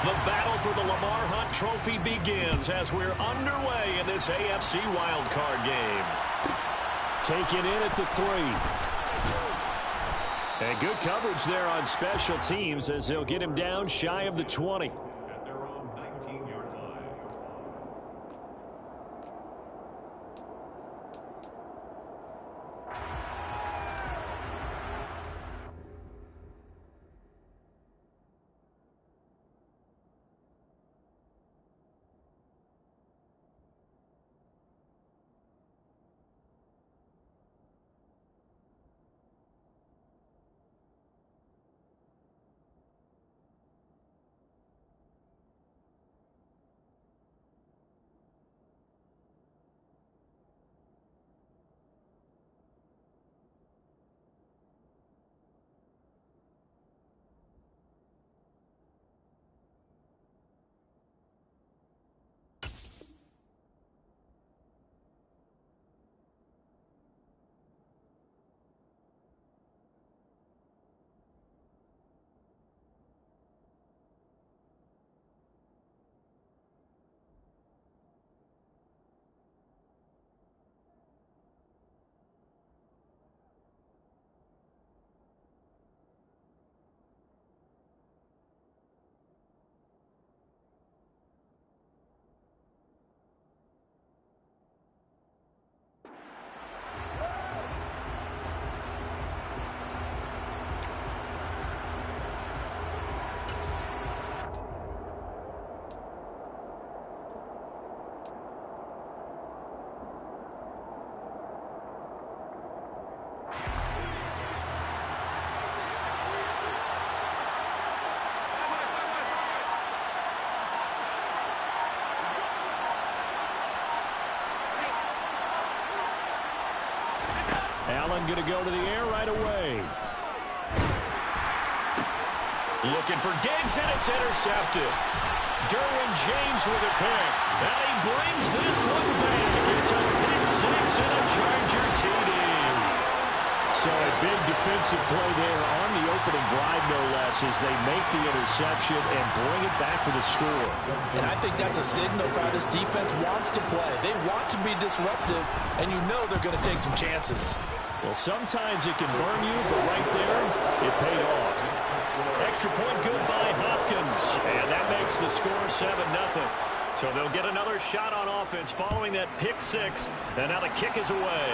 The battle for the Lamar Hunt Trophy begins as we're underway in this AFC wildcard game. Taken in at the 3. And good coverage there on special teams as they'll get him down shy of the 20. At their own 19-yard line. Allen going to go to the air right away. Looking for Diggs, and it's intercepted. Derwin James with a pick. And he brings this one back. It's a pick six and a Charger TD. So a big defensive play there on the opening drive, no less, as they make the interception and bring it back for the score. And I think that's a signal for how this defense wants to play. They want to be disruptive, and you know they're going to take some chances. Well, sometimes it can burn you, but right there, it paid off. Extra point good by Hopkins. And that makes the score 7-0. So they'll get another shot on offense following that pick six. And now the kick is away.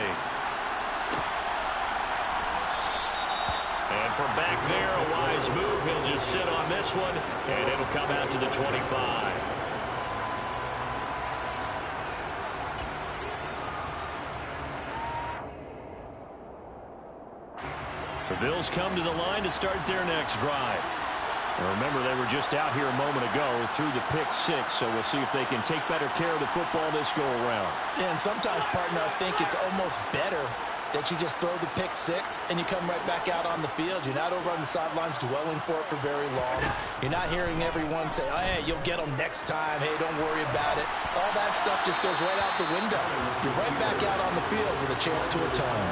And from back there, a wise move. He'll just sit on this one, and it'll come out to the 25. The Bills come to the line to start their next drive. And remember, they were just out here a moment ago through the pick six, so we'll see if they can take better care of the football this go-around. Yeah, and sometimes, partner, I think it's almost better that you just throw the pick six and you come right back out on the field. You're not over on the sidelines dwelling for it for very long. You're not hearing everyone say, oh, hey, you'll get them next time. Hey, don't worry about it. All that stuff just goes right out the window. You're right back out on the field with a chance to atone.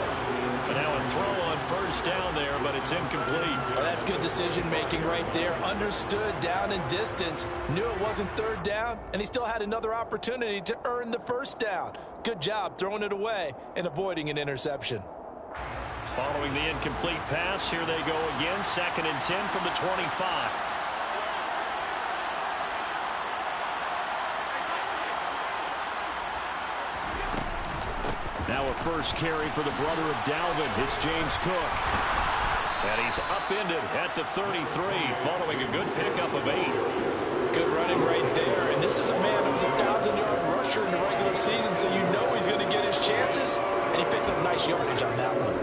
And now a throw on first down there, but it's incomplete. Well, that's good decision-making right there. Understood down and distance. Knew it wasn't third down, and he still had another opportunity to earn the first down. Good job throwing it away and avoiding an interception. Following the incomplete pass, here they go again. 2nd and 10 from the 25. Now a first carry for the brother of Dalvin. It's James Cook. And he's upended at the 33, following a good pickup of 8. Good running right there. And this is a man who's a 1,000-yard rusher in the regular season, so you know he's going to get his chances. And he picks up nice yardage on that one.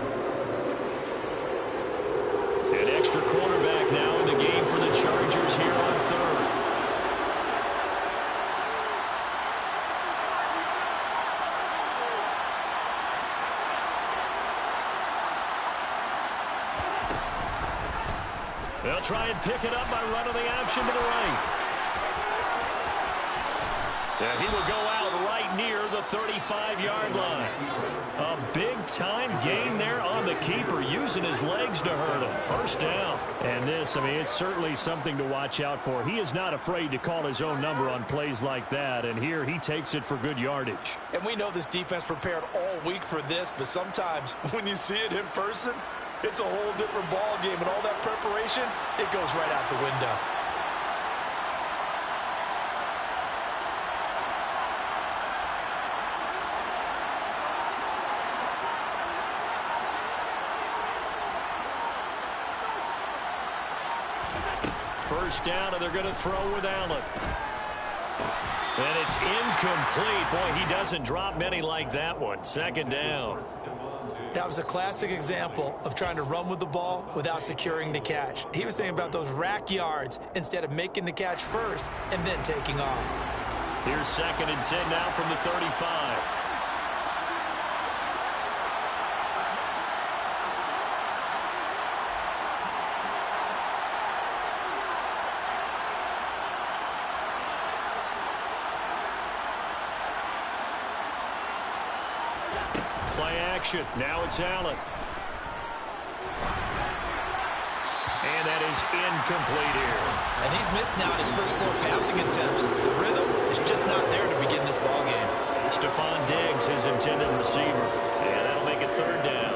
An extra cornerback now in the game for the Chargers here on third. They'll try and pick it up by running the option to the right. And he will go out right near the 35-yard line. A big Big-time gain there on the keeper, using his legs to hurt him. First down. And this, I mean, it's certainly something to watch out for. He is not afraid to call his own number on plays like that, and here he takes it for good yardage. And we know this defense prepared all week for this, but sometimes when you see it in person, it's a whole different ball game, and all that preparation, it goes right out the window. First down, and they're going to throw with Allen. And it's incomplete. Boy, he doesn't drop many like that one. Second down. That was a classic example of trying to run with the ball without securing the catch. He was thinking about those rack yards instead of making the catch first and then taking off. Here's 2nd and 10 now from the 35. Now it's Allen. And that is incomplete here. And he's missed now in his first 4 passing attempts. The rhythm is just not there to begin this ball game. Stephon Diggs, his intended receiver. And that'll make it 3rd down.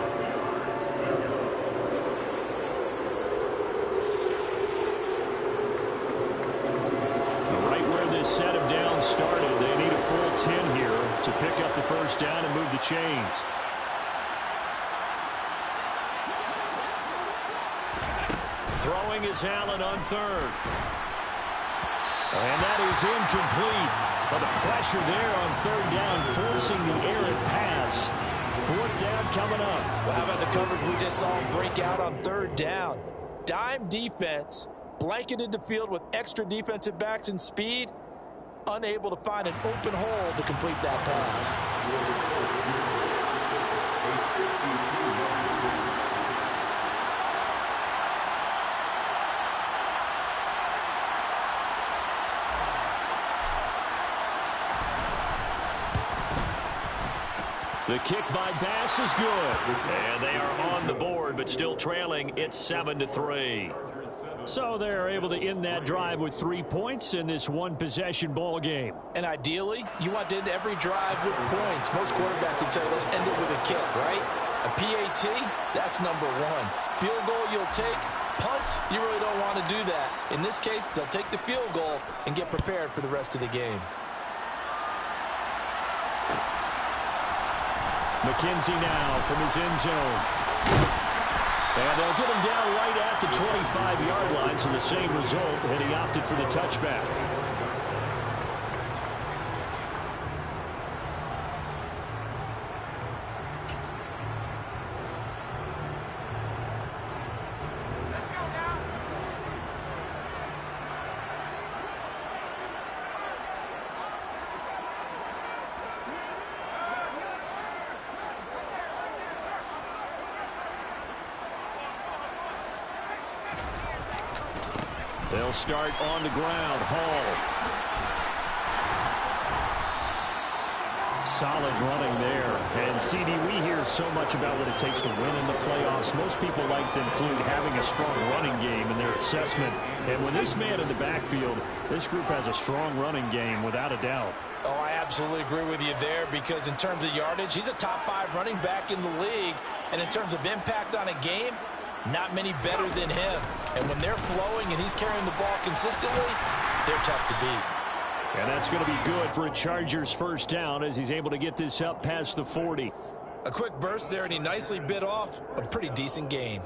Right where this set of downs started, they need a full 10 here to pick up the first down and move the chains. Throwing is Allen on 3rd. And that is incomplete. But the pressure there on 3rd down, forcing the errant pass. 4th down coming up. Well, how about the coverage we just saw him break out on 3rd down? Dime defense, blanketed the field with extra defensive backs and speed, unable to find an open hole to complete that pass. The kick by Bass is good. And they are on the board, but still trailing. It's 7-3. So they're able to end that drive with 3 points in this one-possession ball game. And ideally, you want to end every drive with points. Most quarterbacks will tell you, let's end it with a kick, right? A PAT, that's number 1. Field goal you'll take. Punts, you really don't want to do that. In this case, they'll take the field goal and get prepared for the rest of the game. McKenzie now from his end zone. And they'll get him down right at the 25-yard line, so the same result, and he opted for the touchback. They'll start on the ground. Hall. Solid running there. And, CD, we hear so much about what it takes to win in the playoffs. Most people like to include having a strong running game in their assessment. And with this man in the backfield, this group has a strong running game without a doubt. Oh, I absolutely agree with you there, because in terms of yardage, he's a top 5 running back in the league. And in terms of impact on a game, not many better than him. And when they're flowing and he's carrying the ball consistently, they're tough to beat. And that's going to be good for a Chargers first down as he's able to get this up past the 40. A quick burst there, and he nicely bit off a pretty decent gain.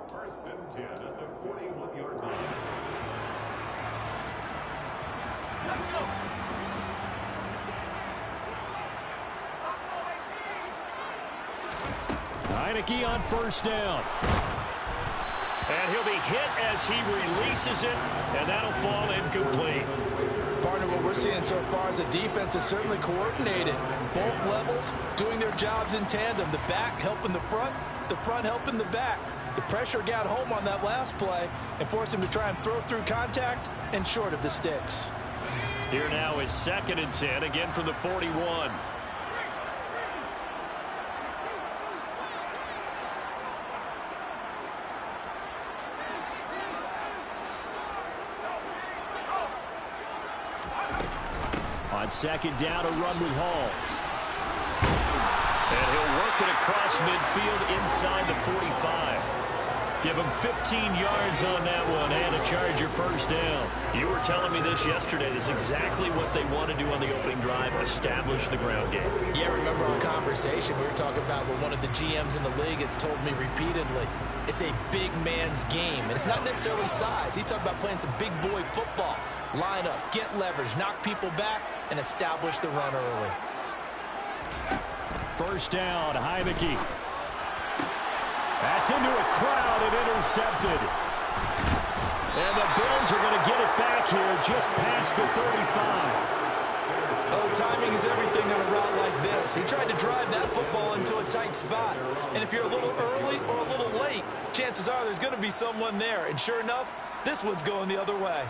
1st and 10 at the 41-yard line. Let's go. Heineke on first down. And he'll be hit as he releases it, and that'll fall incomplete. Partner, what we're seeing so far is a defense that's certainly coordinated. Both levels doing their jobs in tandem. The back helping the front helping the back. The pressure got home on that last play and forced him to try and throw through contact and short of the sticks. Here now is 2nd and 10, again from the 41. On second down, a run with Hall. And he'll work it across midfield inside the 45. Give him 15 yards on that one and a Charger first down. You were telling me this yesterday. This is exactly what they want to do on the opening drive, establish the ground game. Yeah, remember our conversation? We were talking about what one of the GMs in the league has told me repeatedly. It's a big man's game, and it's not necessarily size. He's talking about playing some big boy football. Line up, get leverage, knock people back, and establish the run early. First down, Heineke. That's into a crowd and intercepted. And the Bills are going to get it back here just past the 35. Oh, timing is everything on a route like this. He tried to drive that football into a tight spot. And if you're a little early or a little late, chances are there's going to be someone there. And sure enough, this one's going the other way.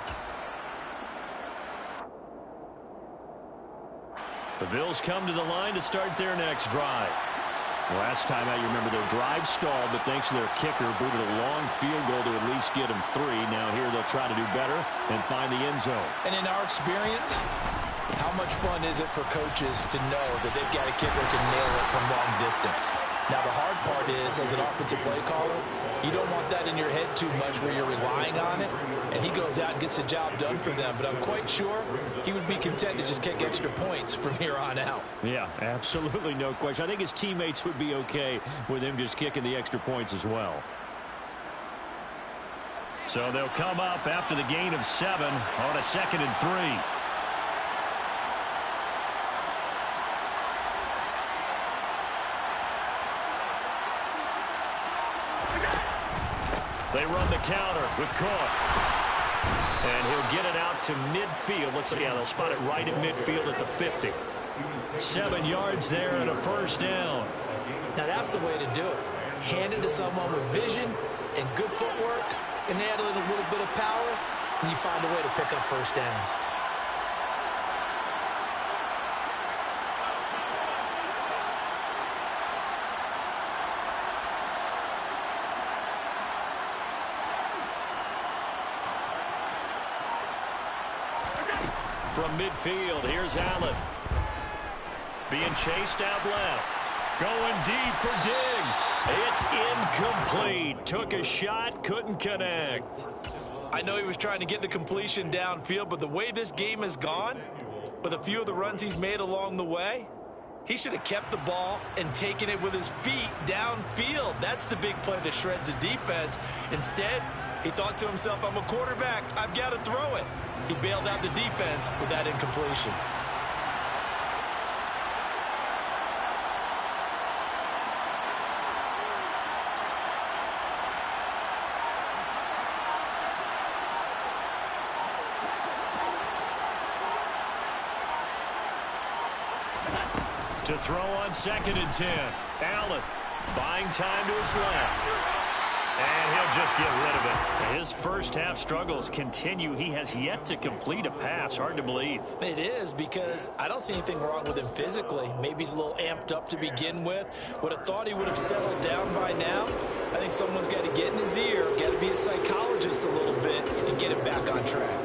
The Bills come to the line to start their next drive. Last time out, you remember their drive stalled, but thanks to their kicker, booted a long field goal to at least get them 3. Now here they'll try to do better and find the end zone. And in our experience, how much fun is it for coaches to know that they've got a kicker who can nail it from long distance? Now, the hard part is, as an offensive play caller, you don't want that in your head too much where you're relying on it, and he goes out and gets the job done for them. But I'm quite sure he would be content to just kick extra points from here on out. Yeah, absolutely no question. I think his teammates would be okay with him just kicking the extra points as well. So they'll come up after the gain of 7 on a 2nd and 3. They run the counter with Cook. And he'll get it out to midfield. Let's see. Yeah, they'll spot it right at midfield at the 50. 7 yards there and a first down. Now that's the way to do it. Hand it to someone with vision and good footwork, and add in a little bit of power, and you find a way to pick up first downs. From midfield, here's Allen. Being chased out left. Going deep for Diggs. It's incomplete. Took a shot, couldn't connect. I know he was trying to get the completion downfield, but the way this game has gone, with a few of the runs he's made along the way, he should have kept the ball and taken it with his feet downfield. That's the big play that shreds a defense. Instead, he thought to himself, I'm a quarterback. I've got to throw it. He bailed out the defense with that incompletion. To throw on 2nd and 10. Allen buying time to his left. And he'll just get rid of it. His first half struggles continue. He has yet to complete a pass. Hard to believe. It is, because I don't see anything wrong with him physically. Maybe he's a little amped up to begin with. Would have thought he would have settled down by now. I think someone's got to get in his ear, got to be a psychologist a little bit, and get him back on track.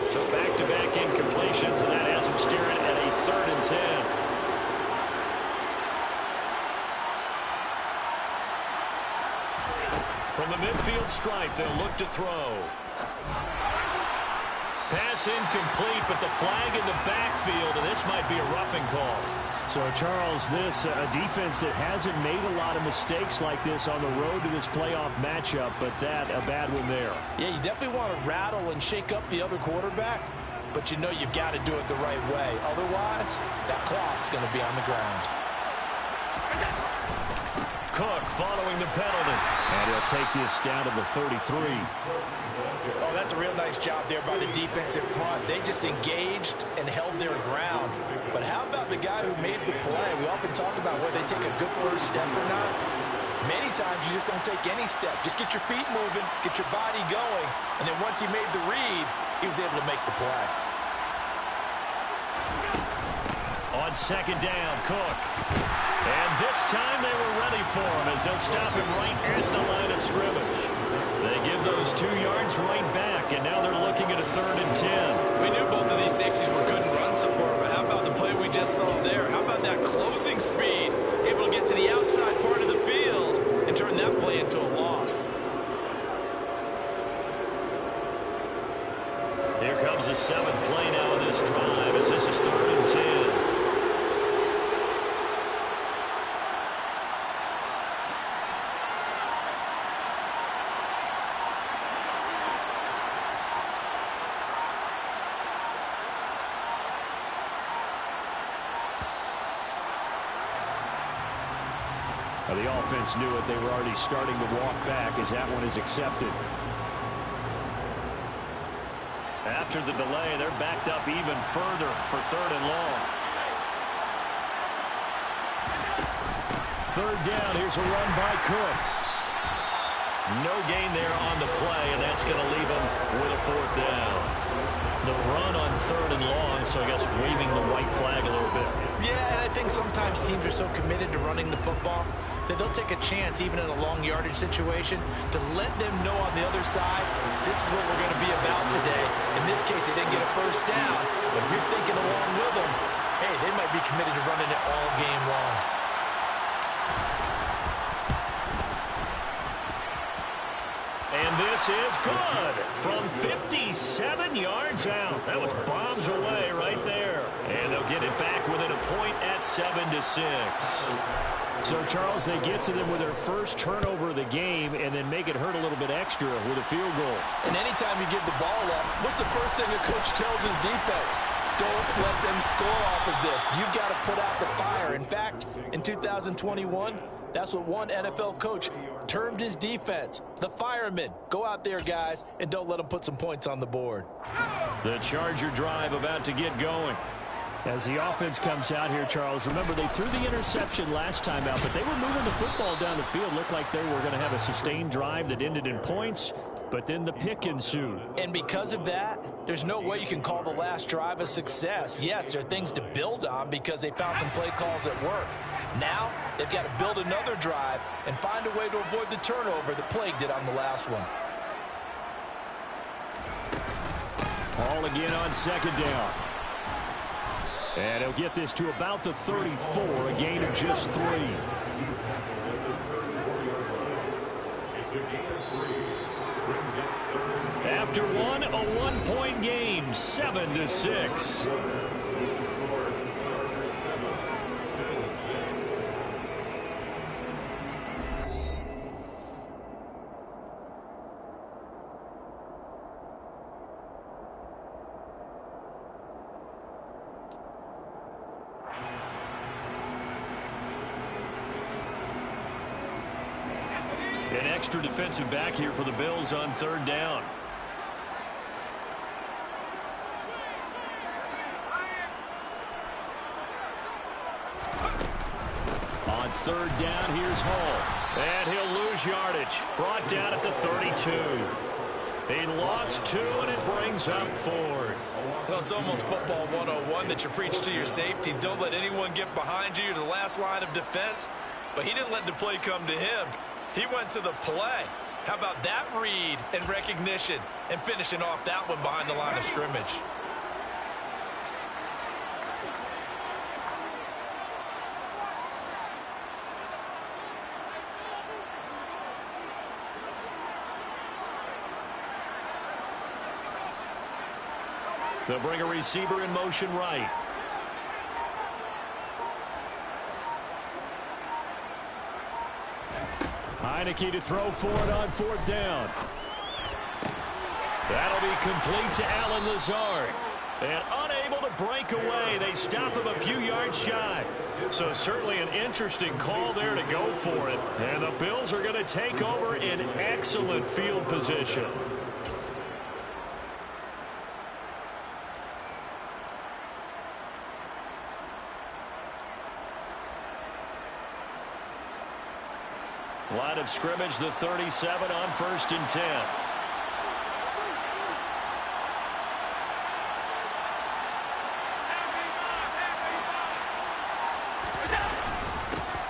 So back-to-back incompletions, and that has him staring at a 3rd and 10. From the midfield stripe, they'll look to throw. Pass incomplete, but the flag in the backfield, and this might be a roughing call. So, Charles, this a defense that hasn't made a lot of mistakes like this on the road to this playoff matchup, but that a bad one there. Yeah, you definitely want to rattle and shake up the other quarterback, but you know you've got to do it the right way. Otherwise, that cloth's going to be on the ground. Cook following the penalty. And he'll take this down to the 33. Oh, that's a real nice job there by the defense in front. They just engaged and held their ground. But how about the guy who made the play? We often talk about whether they take a good first step or not. Many times you just don't take any step. Just get your feet moving, get your body going, and then once he made the read, he was able to make the play. On on second down. Cook. And this time they were ready for him as they'll stop him right at the line of scrimmage. They give those 2 yards right back, and now they're looking at a 3rd and 10. We knew both of these safeties were good in run support, but how about the play we just saw there? How about that closing speed? Able to get to the outside part of the field and turn that play into a loss. Here comes the 7th play now in this drive as this is 3rd and 10. The offense knew it. They were already starting to walk back as that one is accepted. After the delay, they're backed up even further for 3rd and long. 3rd down. Here's a run by Cook. No gain there on the play, and that's going to leave them with a 4th down. The run on 3rd and long, so I guess waving the white flag a little bit. Yeah, and I think sometimes teams are so committed to running the football that they'll take a chance, even in a long yardage situation, to let them know on the other side, this is what we're going to be about today. In this case, they didn't get a 1st down, but if you're thinking along with them, hey, they might be committed to running it all game long. And this is good from 57 yards out. That was bombs away right there. And they'll get it back within a point at 7-6. So, Charles, they get to them with their first turnover of the game and then make it hurt a little bit extra with a field goal. And anytime you give the ball up, what's the first thing a coach tells his defense? Don't let them score off of this. You've got to put out the fire. In fact, in 2021, that's what one NFL coach termed his defense. The firemen. Go out there, guys, and don't let them put some points on the board. The Charger drive about to get going. As the offense comes out here, Charles, remember they threw the interception last time out, but they were moving the football down the field. Looked like they were going to have a sustained drive that ended in points, but then the pick ensued. And because of that, there's no way you can call the last drive a success. Yes, there are things to build on because they found some play calls that work. Now, they've got to build another drive and find a way to avoid the turnover that plagued it on the last one. Ball again on 2nd down. And he'll get this to about the 34, a gain of just 3. After one, a 1-point game, 7-6. An extra defensive back here for the Bills on 3rd down. On 3rd down, here's Hall. And he'll lose yardage. Brought down at the 32. He lost 2, and it brings up 4th. Well, it's almost football 101 that you preach to your safeties. Don't let anyone get behind you. You're the last line of defense. But he didn't let the play come to him. He went to the play. How about that read and recognition and finishing off that one behind the line of scrimmage? They'll bring a receiver in motion right. Heineke to throw for it on 4th down. That'll be complete to Allen Lazard. And unable to break away, they stop him a few yards shy. So certainly an interesting call there to go for it. And the Bills are going to take over in excellent field position. Line of scrimmage, the 37 on 1st and 10.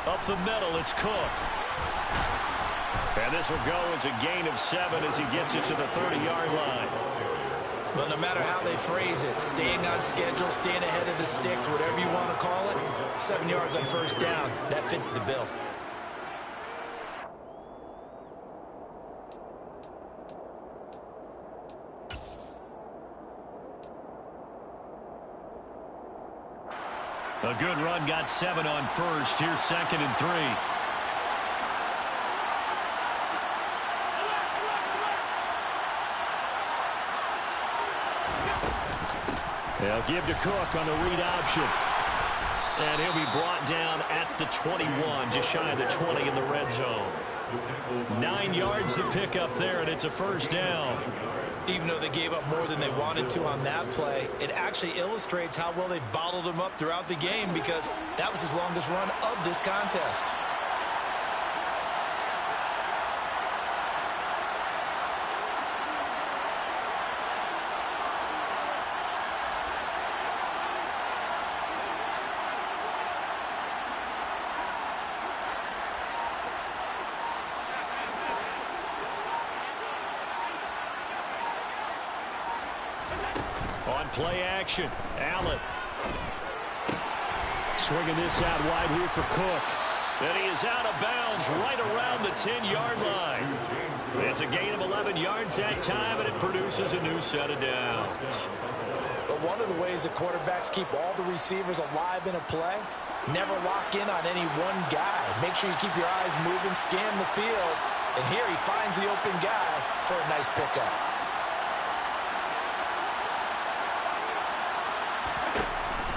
Up the middle, it's Cook. And this will go as a gain of 7 as he gets it to the 30-yard line. Well, no matter how they phrase it, staying on schedule, staying ahead of the sticks, whatever you want to call it, 7 yards on first down, that fits the bill. A good run got 7 on first. Here's 2nd and 3. They'll give to Cook on the read option. And he'll be brought down at the 21, just shy of the 20 in the red zone. 9 yards to pick up there, and it's a first down. Even though they gave up more than they wanted to on that play, it actually illustrates how well they bottled him up throughout the game because that was his longest run of this contest. On play action, Allen. Swinging this out wide here for Cook. And he is out of bounds right around the 10-yard line. It's a gain of 11 yards that time, and it produces a new set of downs. But one of the ways that quarterbacks keep all the receivers alive in a play, never lock in on any one guy. Make sure you keep your eyes moving, scan the field. And here he finds the open guy for a nice pickup.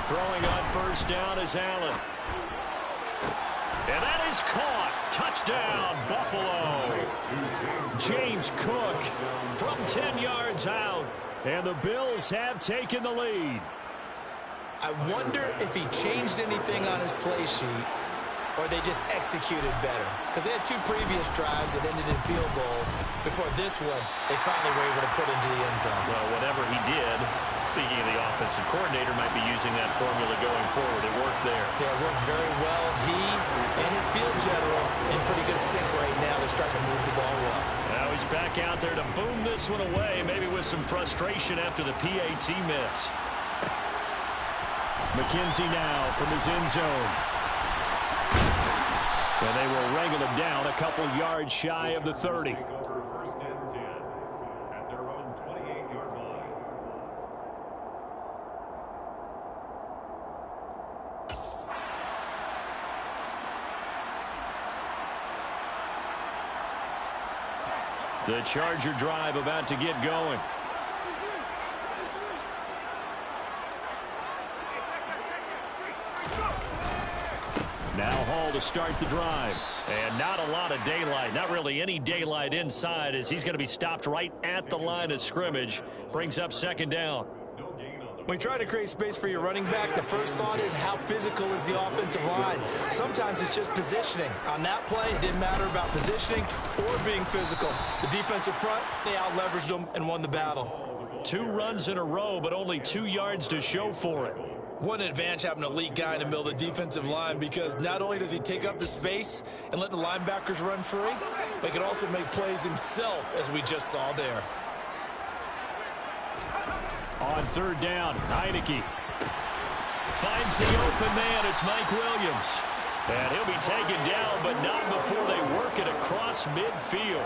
Throwing on first down is Allen. And that is caught. Touchdown, Buffalo. James Cook from 10 yards out. And the Bills have taken the lead. I wonder if he changed anything on his play sheet or they just executed better. Because they had 2 previous drives that ended in field goals. Before this one, they finally were able to put into the end zone. Well, whatever he did, speaking of the offensive coordinator, might be using that formula going forward. It worked there. Yeah, it works very well. He and his field general in pretty good sync right now. They're starting to move the ball well. Now he's back out there to boom this one away, maybe with some frustration after the PAT miss. McKenzie now from his end zone. And they will wrangle him down a couple yards shy of the 30. First and 10 at their own 28-yard line. The Charger drive about to get going. Now Hall to start the drive. And not a lot of daylight. Not really any daylight inside as he's going to be stopped right at the line of scrimmage. Brings up 2nd down. When you try to create space for your running back, the first thought is how physical is the offensive line. Sometimes it's just positioning. On that play, it didn't matter about positioning or being physical. The defensive front, they out-leveraged them and won the battle. 2 runs in a row, but only 2 yards to show for it. What an advantage having an elite guy in the middle of the defensive line because not only does he take up the space and let the linebackers run free, but he can also make plays himself, as we just saw there. On 3rd down, Heineke finds the open man. It's Mike Williams. And he'll be taken down, but not before they work it across midfield.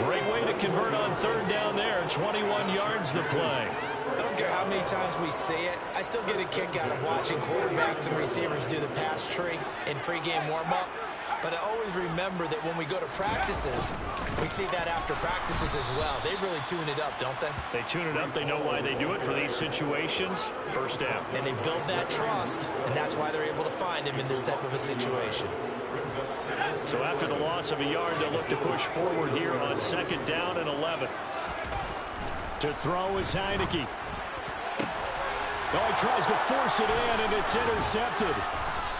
Great way to convert on 3rd down there. 21 yards to play. I don't care how many times we say it, I still get a kick out of watching quarterbacks and receivers do the pass tree in pregame warm-up. But I always remember that when we go to practices, we see that after practices as well. They really tune it up, don't they? They tune it up. They know why they do it for these situations. First down. And they build that trust, and that's why they're able to find him in this type of a situation. So after the loss of a yard, they'll look to push forward here on 2nd down and 11. To throw is Heineke. Oh, he tries to force it in, and it's intercepted.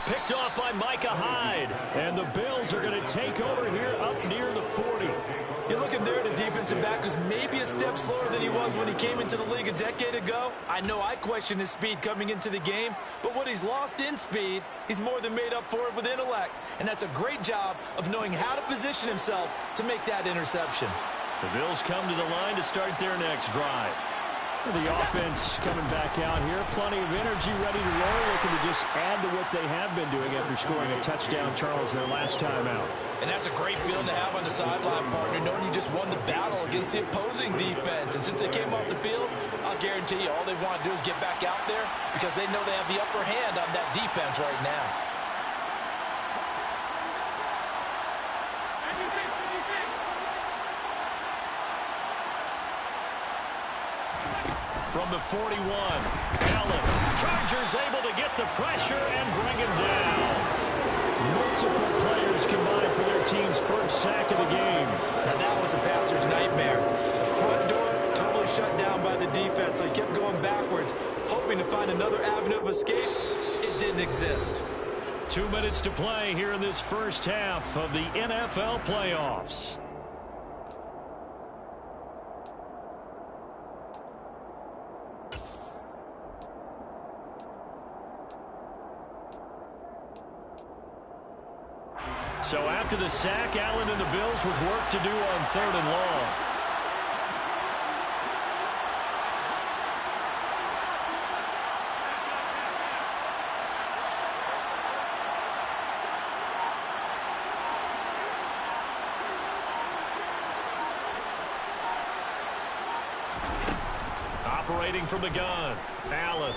Picked off by Micah Hyde. And the Bills are going to take over here up near the 40. You're looking there at a defensive back who's maybe a step slower than he was when he came into the league a decade ago. I know I questioned his speed coming into the game, but what he's lost in speed, he's more than made up for it with intellect. And that's a great job of knowing how to position himself to make that interception. The Bills come to the line to start their next drive. The offense coming back out here. Plenty of energy, ready to roll, looking to just add to what they have been doing after scoring a touchdown, Charles, their last time out. And that's a great feeling to have on the sideline, partner, knowing you just won the battle against the opposing defense. And since they came off the field, I'll guarantee you all they want to do is get back out there because they know they have the upper hand on that defense right now. From the 41, Allen. Chargers able to get the pressure and bring him down. Multiple players combined for their team's first sack of the game. Now that was a passer's nightmare. The front door totally shut down by the defense, so he kept going backwards, hoping to find another avenue of escape. It didn't exist. 2 minutes to play here in this first half of the NFL playoffs. So after the sack, Allen and the Bills with work to do on 3rd and long. Operating from the gun, Allen.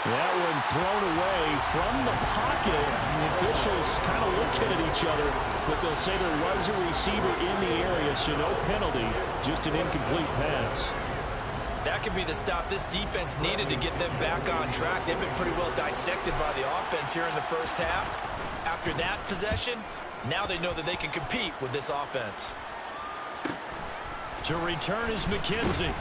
That one thrown away from the pocket. The officials kind of looking at each other, but they'll say there was a receiver in the area, so no penalty, just an incomplete pass. That could be the stop this defense needed to get them back on track. They've been pretty well dissected by the offense here in the first half. After that possession, now they know that they can compete with this offense. To return is McKenzie.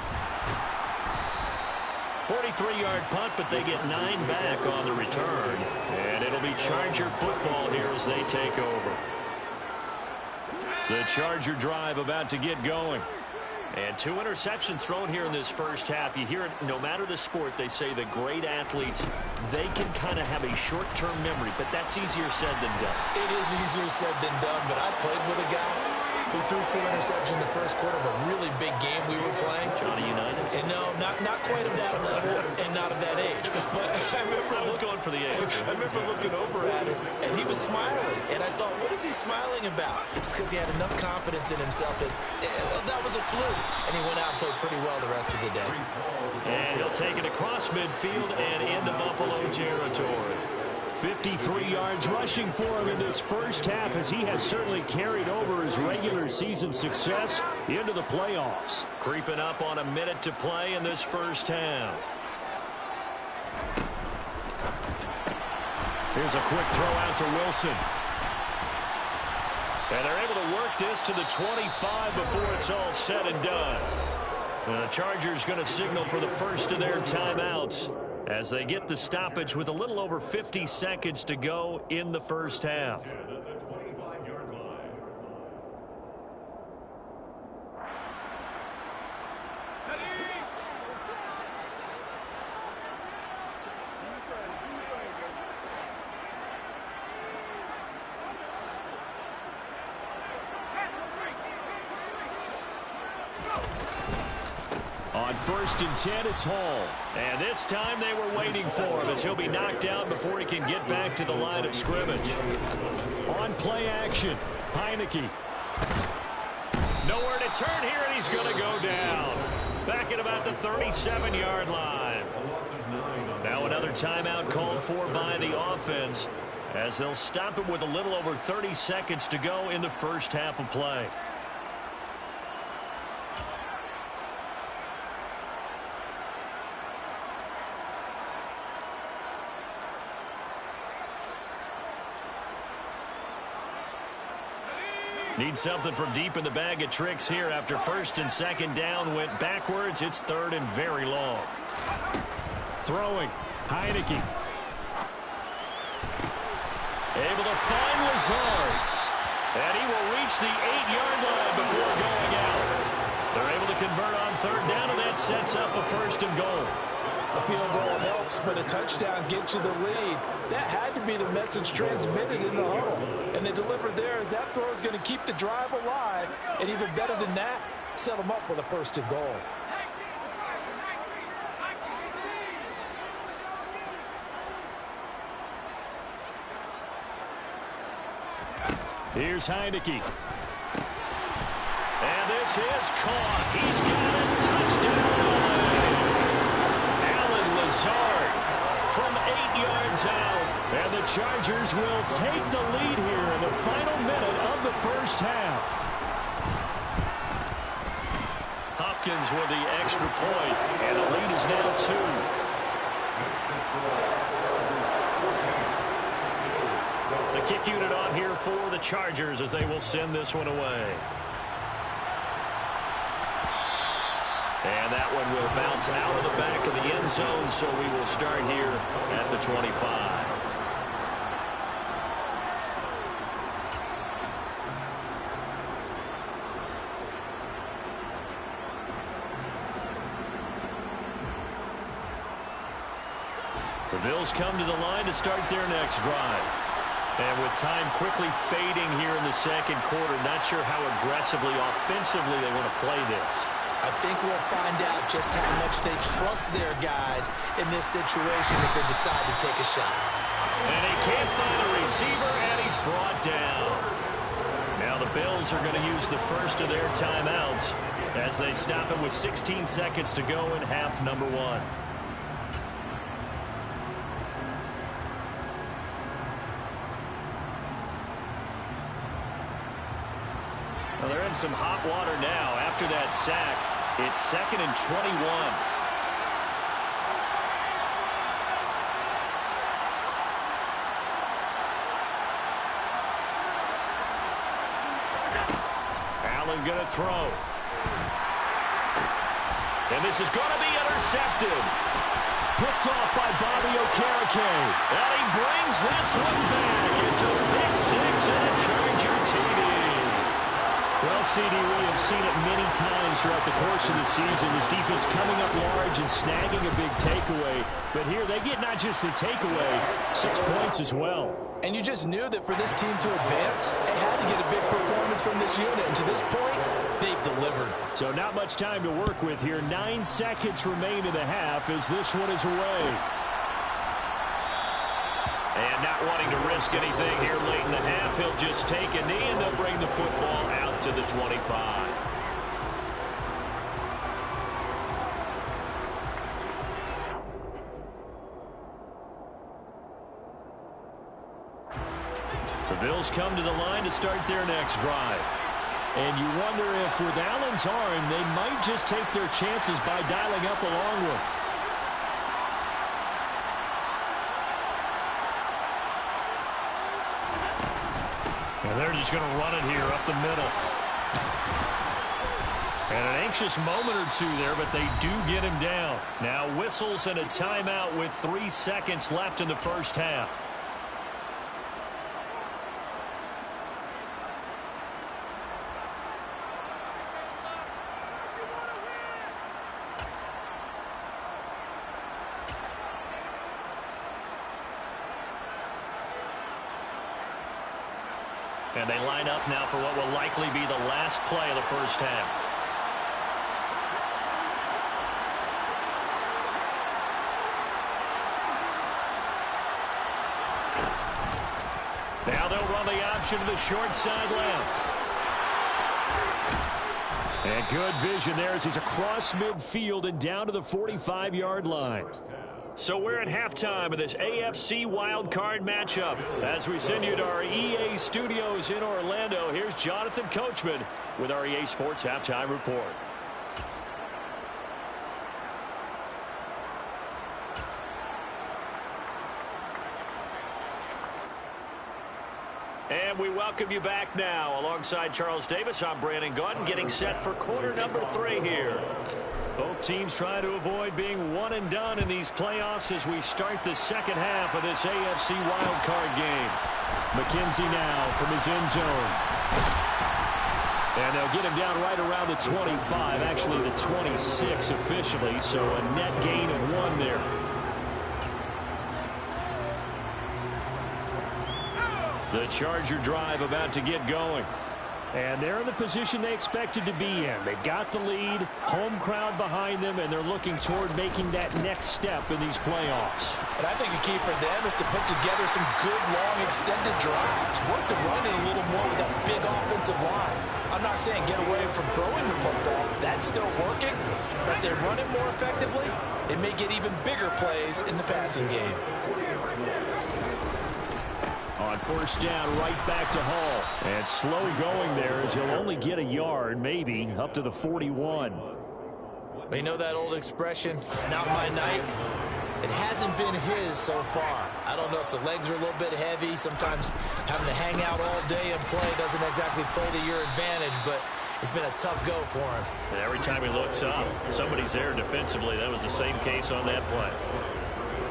43-yard punt, but they get 9 back on the return. And it'll be Charger football here as they take over. The Charger drive about to get going. And 2 interceptions thrown here in this first half. You hear it, no matter the sport, they say the great athletes, they can kind of have a short-term memory, but that's easier said than done. It is easier said than done, but I played with a guy who threw 2 interceptions in the first quarter of a really big game we were playing. Johnny Unitas? And no, not quite of that level and not of that age. But I was going for the age. I remember looking over at him, and he was smiling. And I thought, what is he smiling about? It's because he had enough confidence in himself that that was a fluke. And he went out and played pretty well the rest of the day. And he'll take it across midfield and into Buffalo territory. 53 yards rushing for him in this first half as he has certainly carried over his regular season success into the playoffs. Creeping up on a minute to play in this first half. Here's a quick throw out to Wilson. And they're able to work this to the 25 before it's all said and done. The Chargers going to signal for the first of their timeouts as they get the stoppage with a little over 50 seconds to go in the first half. On 1st and 10, it's Hall. And this time they were waiting for him as he'll be knocked down before he can get back to the line of scrimmage. On play action, Heineke. Nowhere to turn here, and he's going to go down. Back at about the 37-yard line. Now another timeout called for by the offense as they'll stop it with a little over 30 seconds to go in the first half of play. Need something from deep in the bag of tricks here after 1st and 2nd down went backwards. It's 3rd and very long. Throwing, Heineke. Able to find Lazard. And he will reach the 8-yard line before going out. They're able to convert on third down, and that sets up a first and goal. A field goal helps, but a touchdown gets you the lead. That had to be the message transmitted in the huddle. And they delivered there as that throw is going to keep the drive alive. And even better than that, set them up with a first and goal. Here's Heineke. And this is caught. He's got it. Touchdown. Alan Lazard from 8 yards out. And the Chargers will take the lead here in the final minute of the first half. Hopkins with the extra point. And the lead is now 2. The kick unit on here for the Chargers as they will send this one away. And that one will bounce out of the back of the end zone, so we will start here at the 25. The Bills come to the line to start their next drive. And with time quickly fading here in the second quarter, not sure how aggressively, offensively they want to play this. I think we'll find out just how much they trust their guys in this situation if they decide to take a shot. And he can't find a receiver, and he's brought down. Now the Bills are going to use the first of their timeouts as they stop it with 16 seconds to go in half number 1. Well, they're in some hot water now after that sack. It's 2nd and 21. Allen going to throw. And this is going to be intercepted. Picked off by Bobby Okereke. And he brings this one back. It's a pick 6 and a Charger TD. Well, CD, we have seen it many times throughout the course of the season. This defense coming up large and snagging a big takeaway. But here they get not just the takeaway, 6 points as well. And you just knew that for this team to advance, they had to get a big performance from this unit. And to this point, they've delivered. So not much time to work with here. 9 seconds remain in the half as this one is away. And not wanting to risk anything here late in the half, he'll just take a knee and they'll bring the football out to the 25. The Bills come to the line to start their next drive. And you wonder if with Allen's arm, they might just take their chances by dialing up a long one. And they're just going to run it here up the middle. And an anxious moment or two there, but they do get him down. Now whistles and a timeout with 3 seconds left in the first half. And they line up now for what will likely be the last play of the first half. Now they'll run the option to the short side left. And good vision there as he's across midfield and down to the 45-yard line. So we're at halftime of this AFC wildcard matchup. As we send you to our EA studios in Orlando, here's Jonathan Coachman with our EA Sports Halftime Report. And we welcome you back now. Alongside Charles Davis, I'm Brandon Gaudin, getting set for quarter number 3 here. Both teams try to avoid being one and done in these playoffs as we start the second half of this AFC wildcard game. McKenzie now from his end zone. And they'll get him down right around the 25, actually the 26 officially, so a net gain of 1 there. The Charger drive about to get going. And they're in the position they expected to be in. They've got the lead, home crowd behind them, and they're looking toward making that next step in these playoffs. And I think a key for them is to put together some good, long, extended drives. Work the run in a little more with that big offensive line. I'm not saying get away from throwing the football. That's still working. But if they run it more effectively, they may get even bigger plays in the passing game. On first down, right back to Hall. And slow going there as he'll only get a yard, maybe, up to the 41. But you know that old expression, it's not my night? It hasn't been his so far. I don't know if the legs are a little bit heavy. Sometimes having to hang out all day and play doesn't exactly play to your advantage, but it's been a tough go for him. And every time he looks up, somebody's there defensively. That was the same case on that play.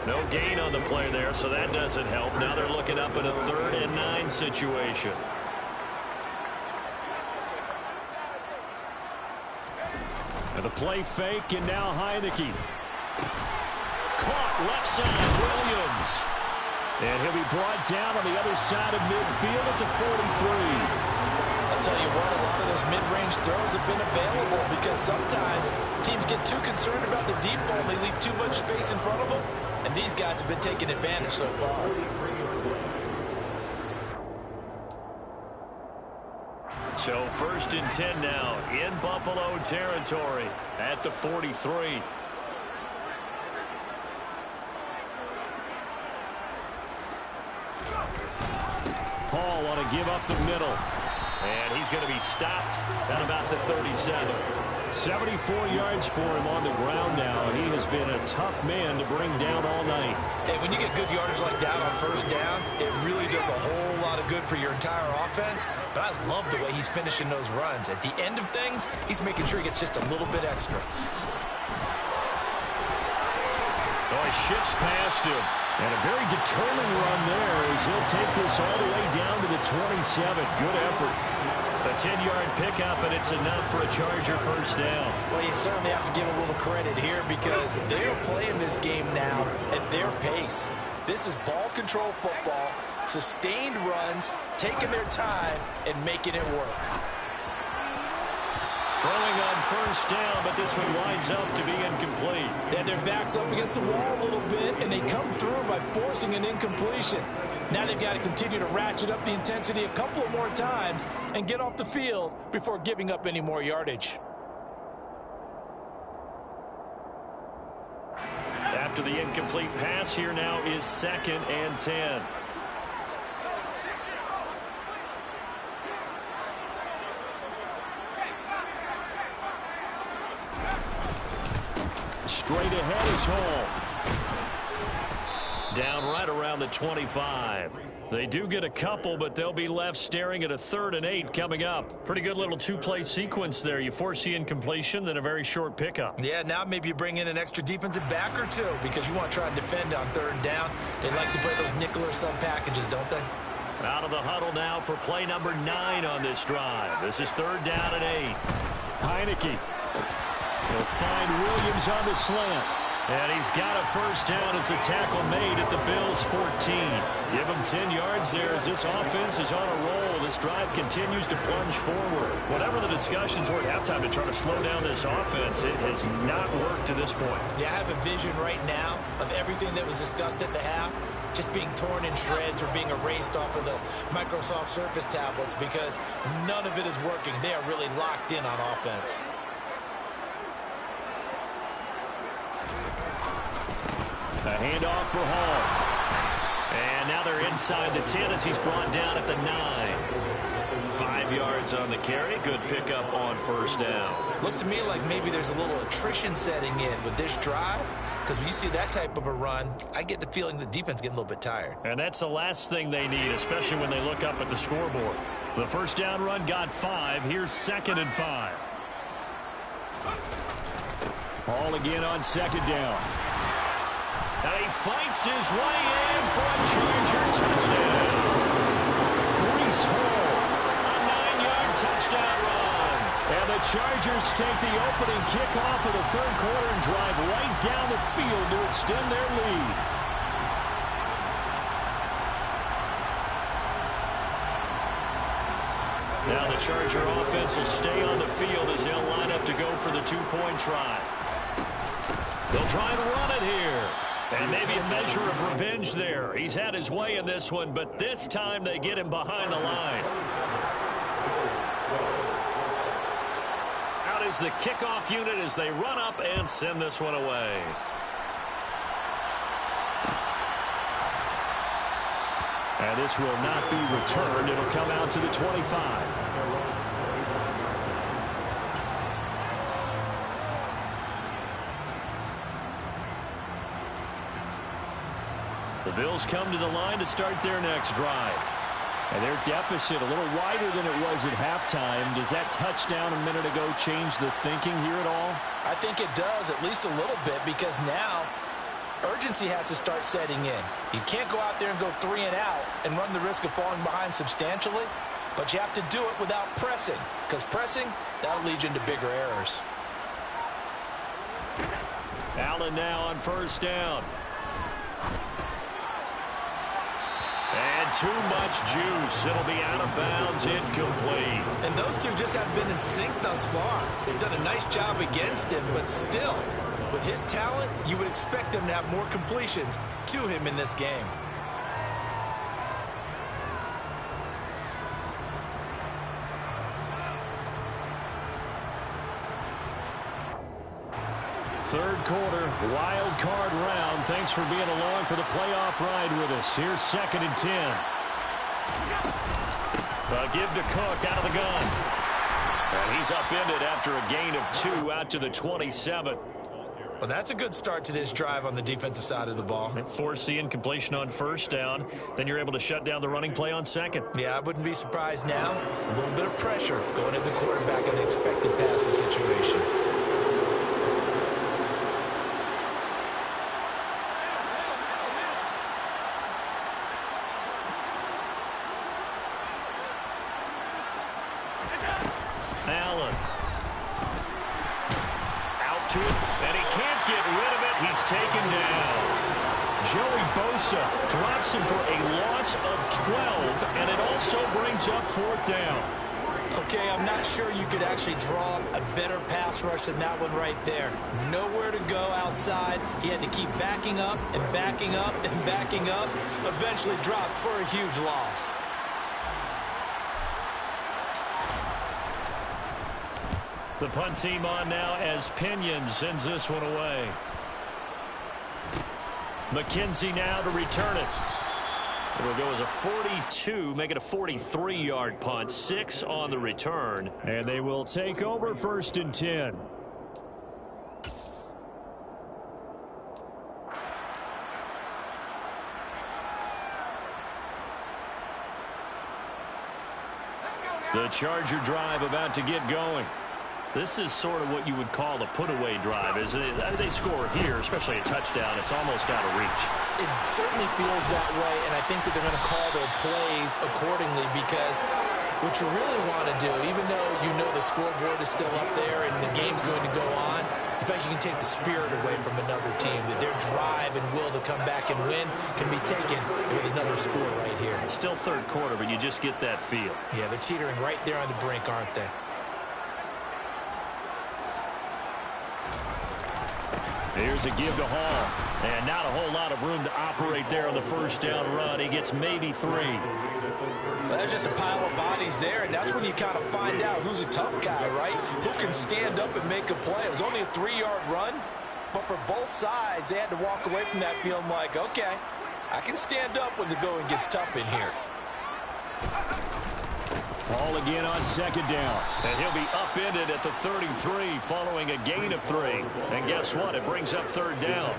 No gain on the play there, so that doesn't help. Now they're looking up at a 3rd and 9 situation. And the play fake, and now Heineke. Caught left side, Williams. And he'll be brought down on the other side of midfield at the 43. I'll tell you what, a lot of those mid-range throws have been available because sometimes teams get too concerned about the deep ball and they leave too much space in front of them. And these guys have been taking advantage so far. So 1st and 10 now in Buffalo territory at the 43. Hall want to give up the middle. And he's going to be stopped at about the 37. 74 yards for him on the ground now. He has been a tough man to bring down all night. Hey, when you get good yardage like that on first down, it really does a whole lot of good for your entire offense. But I love the way he's finishing those runs. At the end of things, he's making sure he gets just a little bit extra. Oh, he shifts past him. And a very determined run there as he'll take this all the way down to the 27. Good effort. A 10-yard pickup, and it's enough for a Charger first down. Well, you certainly have to give a little credit here because they're playing this game now at their pace. This is ball control football, sustained runs, taking their time, and making it work. Throwing on first down, but this one winds up to be incomplete. Then their back's up against the wall a little bit, and they come through by forcing an incompletion. Now they've got to continue to ratchet up the intensity a couple of more times and get off the field before giving up any more yardage. After the incomplete pass, here now is 2nd and 10. Straight ahead is Hall. Down right around the 25. They do get a couple, but they'll be left staring at a 3rd and 8 coming up. Pretty good little 2-play sequence there. You force the incompletion, then a very short pickup. Yeah, now maybe you bring in an extra defensive back or 2 because you want to try and defend on 3rd down. They like to play those nickel or sub packages, don't they? Out of the huddle now for play number 9 on this drive. This is 3rd down and 8. Heineke. He'll find Williams on the slant. And he's got a first down as the tackle made at the Bills' 14. Give him 10 yards there as this offense is on a roll. This drive continues to plunge forward. Whatever the discussions were at halftime to try to slow down this offense, it has not worked to this point. Yeah, I have a vision right now of everything that was discussed at the half just being torn in shreds or being erased off of the Microsoft Surface tablets because none of it is working. They are really locked in on offense. A handoff for Hall. And now they're inside the 10 as he's brought down at the 9. 5 yards on the carry. Good pickup on first down. Looks to me like maybe there's a little attrition setting in with this drive. Because when you see that type of a run, I get the feeling the defense getting a little bit tired. And that's the last thing they need, especially when they look up at the scoreboard. The first down run got 5. Here's 2nd and 5. Ball again on second down. And he fights his way in for a Charger touchdown. Breece Hall. A 9-yard touchdown run. And the Chargers take the opening kickoff of the third quarter and drive right down the field to extend their lead. Now the Charger offense will stay on the field as they'll line up to go for the two-point try. They'll try and run it here. And maybe a measure of revenge there. He's had his way in this one, but this time they get him behind the line. Out is the kickoff unit as they run up and send this one away. And this will not be returned. It'll come out to the 25. The Bills come to the line to start their next drive. And their deficit a little wider than it was at halftime. Does that touchdown a minute ago change the thinking here at all? I think it does, at least a little bit, because now urgency has to start setting in. You can't go out there and go 3 and out and run the risk of falling behind substantially, but you have to do it without pressing, because pressing, that'll lead you into bigger errors. Allen now on first down. And too much juice. It'll be out of bounds, incomplete. And those two just haven't been in sync thus far. They've done a nice job against him, but still, with his talent, you would expect him to have more completions to him in this game. Third quarter, wild card round. Thanks for being along for the playoff ride with us. Here's 2nd and 10. Give to Cook out of the gun. And he's upended after a gain of 2 out to the 27. Well, that's a good start to this drive on the defensive side of the ball. They force the incompletion on first down. Then you're able to shut down the running play on second. Yeah, I wouldn't be surprised now. A little bit of pressure going at the quarterback in an expected passing situation. Allen. Out to it, and he can't get rid of it. He's taken down. Joey Bosa drops him for a loss of 12, and it also brings up 4th down. Okay, I'm not sure you could actually draw a better pass rush than that one right there. Nowhere to go outside. He had to keep backing up and backing up and backing up. Eventually dropped for a huge loss. The punt team on now as Pinion sends this one away. McKenzie now to return it. It'll go as a 42, make it a 43-yard punt. 6 on the return. And they will take over 1st and 10. The Charger drive about to get going. This is sort of what you would call a put-away drive, isn't it? They score here, especially a touchdown. It's almost out of reach. It certainly feels that way, and I think that they're going to call their plays accordingly because what you really want to do, even though you know the scoreboard is still up there and the game's going to go on, in fact, you can take the spirit away from another team, that their drive and will to come back and win can be taken with another score right here. Still third quarter, but you just get that feel. Yeah, they're teetering right there on the brink, aren't they? Here's a give to Hall. And not a whole lot of room to operate there on the first down run. He gets maybe 3. Well, there's just a pile of bodies there, and that's when you kind of find out who's a tough guy, right? Who can stand up and make a play. It was only a 3-yard run, but for both sides, they had to walk away from that feeling like, okay, I can stand up when the going gets tough in here. Ball again on second down. And he'll be upended at the 33 following a gain of 3. And guess what? It brings up third down.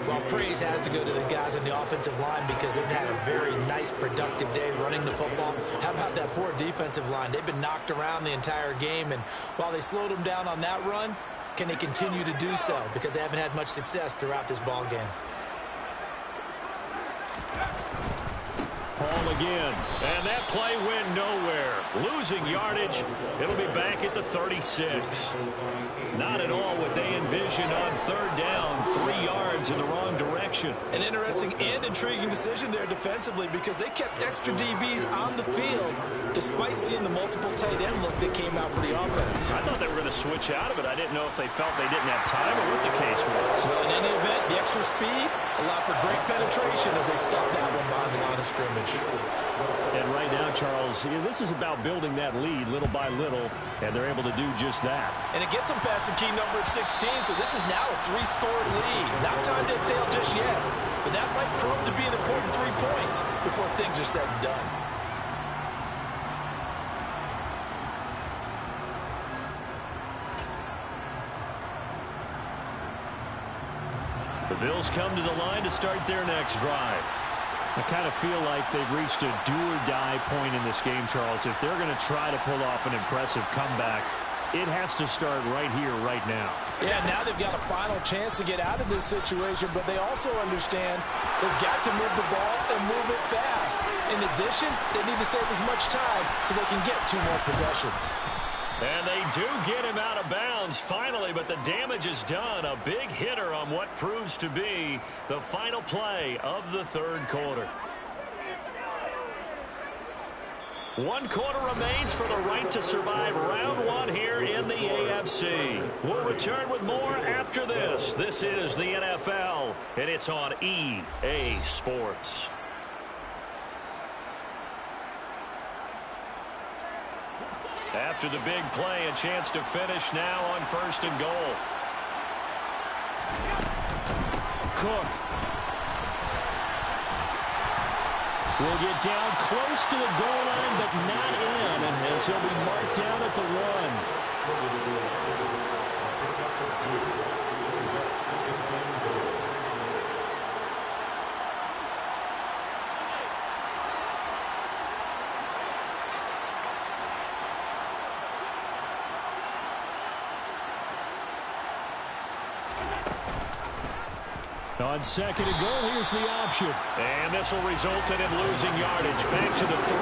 Well, praise has to go to the guys on the offensive line because they've had a very nice, productive day running the football. How about that poor defensive line? They've been knocked around the entire game, and while they slowed them down on that run, can they continue to do so? Because they haven't had much success throughout this ball game. Ball again, and that play went nowhere. Losing yardage, it'll be back at the 36. Not at all what they envisioned on third down, 3 yards in the wrong direction. An interesting and intriguing decision there defensively because they kept extra DBs on the field despite seeing the multiple tight end look that came out for the offense. I thought they were going to switch out of it. I didn't know if they felt they didn't have time or what the case was. Well, in any event, the extra speed allowed for great penetration as they stuffed that one behind the line of scrimmage. And right now, Charles, this is about building that lead little by little, and they're able to do just that. And it gets them past the key number of 16, so this is now a 3-score lead. Not time to exhale just yet, but that might prove to be an important 3 points before things are said and done. The Bills come to the line to start their next drive. I kind of feel like they've reached a do-or-die point in this game, Charles. If they're going to try to pull off an impressive comeback, it has to start right here, right now. Yeah, now they've got a final chance to get out of this situation, but they also understand they've got to move the ball and move it fast. In addition, they need to save as much time so they can get 2 more possessions. And they do get him out of bounds finally, but the damage is done. A big hitter on what proves to be the final play of the third quarter. 1 quarter remains for the right to survive round 1 here in the AFC. We'll return with more after this. This is the NFL, and it's on EA Sports. After the big play, a chance to finish now on 1st and goal. Cook will get down close to the goal line, but not in, and as he'll be marked down at the 1. On 2nd and goal, here's the option. And this will result in him losing yardage. Back to the 3.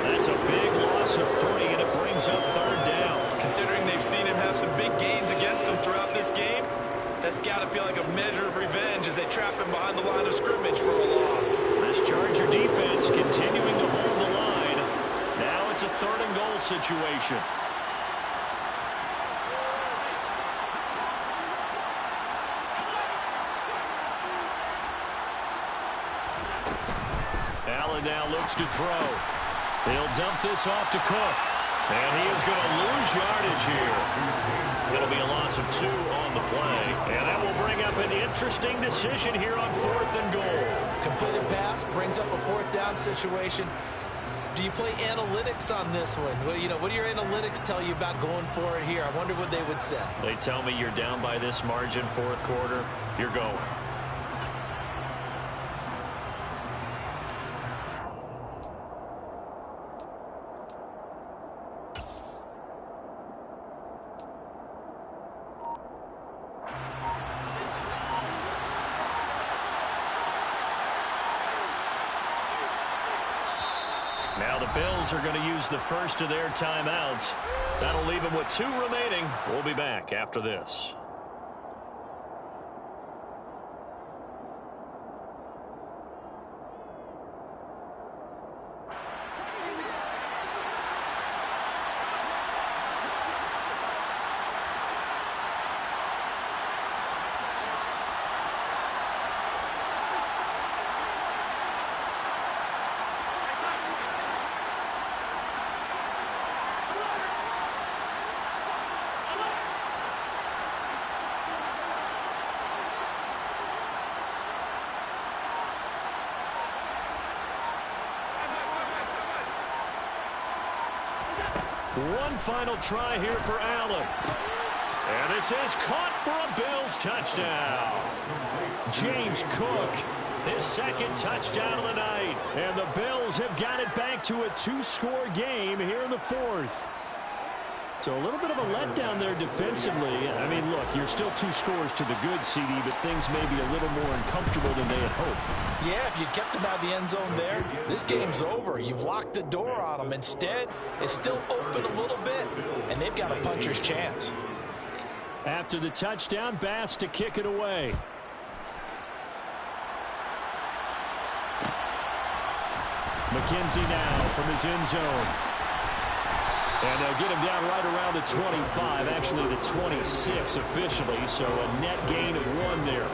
That's a big loss of 3, and it brings up 3rd down. Considering they've seen him have some big gains against them throughout this game, that's got to feel like a measure of revenge as they trap him behind the line of scrimmage for a loss. This Charger defense continuing to hold the line. Now it's a 3rd and goal situation. Now looks to throw. He'll dump this off to Cook. And he is going to lose yardage here. It'll be a loss of 2 on the play. And that will bring up an interesting decision here on 4th and goal. Completed pass brings up a 4th down situation. Do you play analytics on this one? Well, you know, what do your analytics tell you about going for it here? I wonder what they would say. They tell me you're down by this margin 4th quarter. You're going. Now the Bills are going to use the first of their timeouts. That'll leave them with 2 remaining. We'll be back after this. One final try here for Allen. And this is caught for a Bills touchdown. James Cook, his 2nd touchdown of the night. And the Bills have got it back to a 2-score game here in the 4th. So a little bit of a letdown there defensively. I mean, look, you're still 2 scores to the good, CD, but things may be a little more uncomfortable than they had hoped. Yeah, if you kept them out of the end zone there, this game's over. You've locked the door on them. Instead, it's still open a little bit, and they've got a puncher's chance. After the touchdown, Bass to kick it away. McKenzie now from his end zone. And they'll get him down right around the 25, actually the 26 officially, so a net gain of 1 there.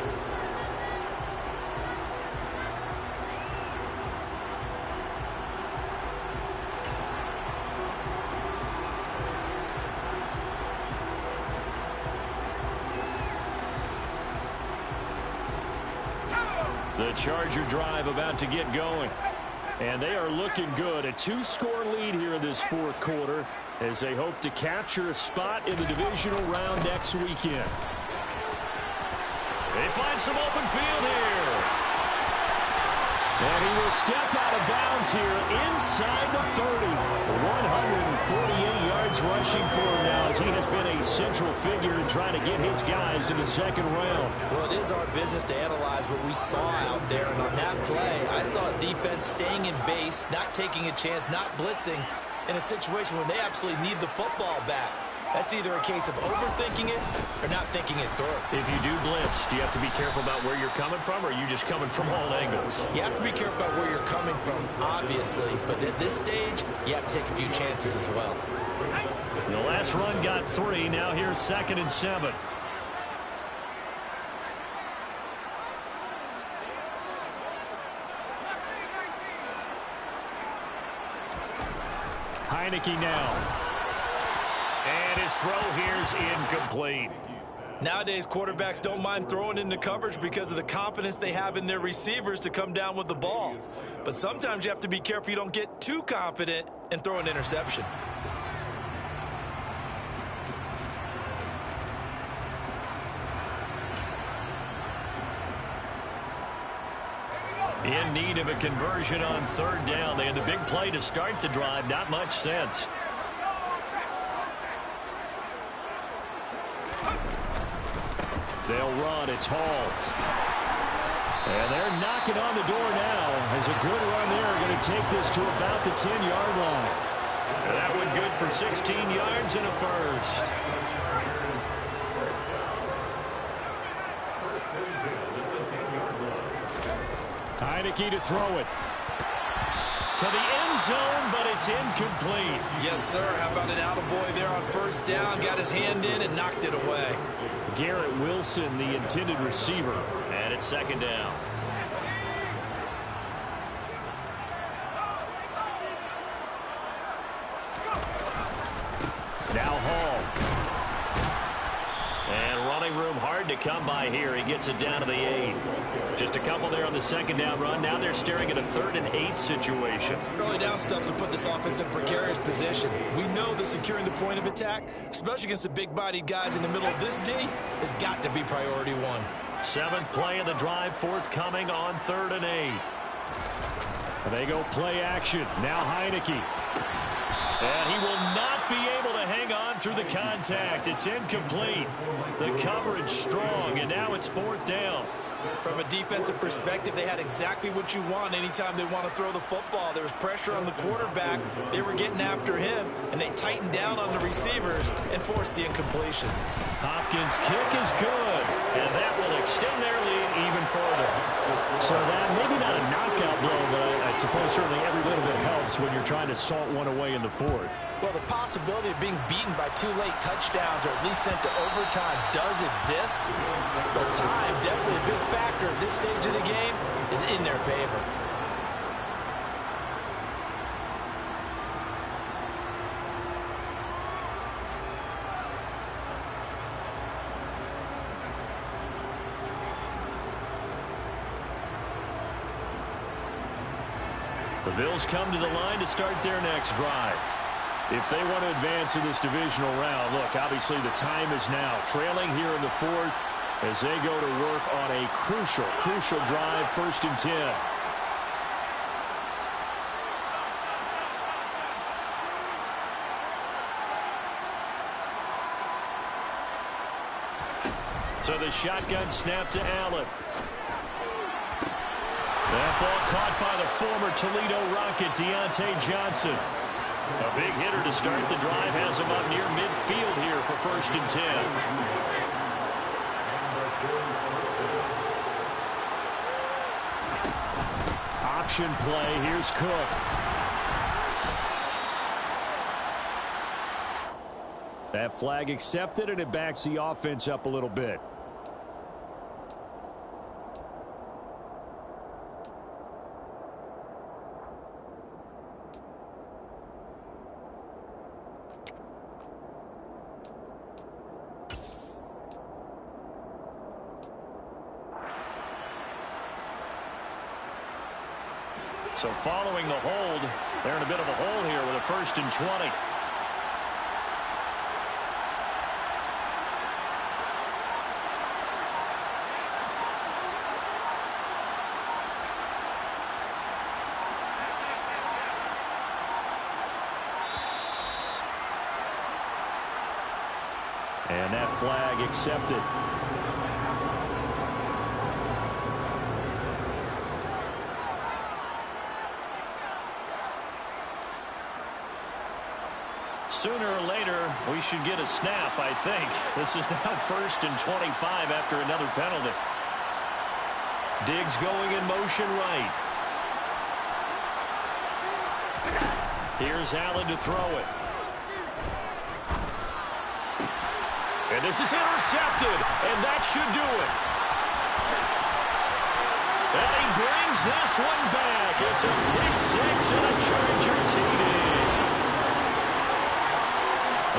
The Charger drive about to get going. And they are looking good. A 2-score lead here in this 4th quarter as they hope to capture a spot in the divisional round next weekend. They find some open field here. And he will step out of bounds here inside the 30. 148 yards rushing for him now as he has been a central figure in trying to get his guys to the 2nd round. Well, it is our business to analyze what we saw out there. And on that play, I saw defense staying in base, not taking a chance, not blitzing in a situation when they absolutely need the football back. That's either a case of overthinking it or not thinking it through. If you do blitz, do you have to be careful about where you're coming from, or are you just coming from all angles? You have to be careful about where you're coming from, obviously. But at this stage, you have to take a few chances as well. The last run got 3. Now here's 2nd and 7. Heineke now. And his throw here's incomplete. Nowadays, quarterbacks don't mind throwing into coverage because of the confidence they have in their receivers to come down with the ball. But sometimes you have to be careful you don't get too confident and throw an interception. In need of a conversion on 3rd down. They had the big play to start the drive. Not much sense. They'll run. It's Hall. And they're knocking on the door now. As a good run there, going to take this to about the 10-yard line. And that one good for 16 yards and a first. Heineke to throw it. To the end zone, but it's incomplete. Yes, sir. How about an attaboy there on 1st down? Got his hand in and knocked it away. Garrett Wilson, the intended receiver. And it's 2nd down. Now Hall. And running room hard to come by here. He gets it down to the 8. Just a couple there on the 2nd down run. Now they're staring at a 3rd and 8 situation. Early down stuffs will put this offense in precarious position. We know that securing the point of attack, especially against the big-bodied guys in the middle of this D, has got to be priority 1. 7th play of the drive, forthcoming on 3rd and 8. And they go play action. Now Heineke. And he will not be able to hang on through the contact. It's incomplete. The coverage strong, and now it's 4th down. From a defensive perspective, they had exactly what you want anytime they want to throw the football. There was pressure on the quarterback. They were getting after him, and they tightened down on the receivers and forced the incompletion. Hopkins' kick is good, and that will extend their lead even further. So that, maybe not a knockout blow, but I suppose certainly every little bit helps when you're trying to salt one away in the 4th. Well, the possibility of being beaten by 2 late touchdowns or at least sent to overtime does exist. But time, definitely a big factor at this stage of the game, is in their favor. The Bills come to the line to start their next drive. If they want to advance in this divisional round, look, obviously the time is now. Trailing here in the 4th as they go to work on a crucial drive, 1st and 10. So the shotgun snap to Allen. That ball caught by the former Toledo Rocket, Deontay Johnson. A big hitter to start the drive has him up near midfield here for 1st and 10. Option play. Here's Cook. That flag accepted, and it backs the offense up a little bit. So following the hold, they're in a bit of a hole here with a 1st and 20. And that flag accepted. Sooner or later, we should get a snap, I think. This is now 1st and 25 after another penalty. Diggs going in motion right. Here's Allen to throw it. And this is intercepted, and that should do it. And he brings this one back. It's a pick six and a Charger TD.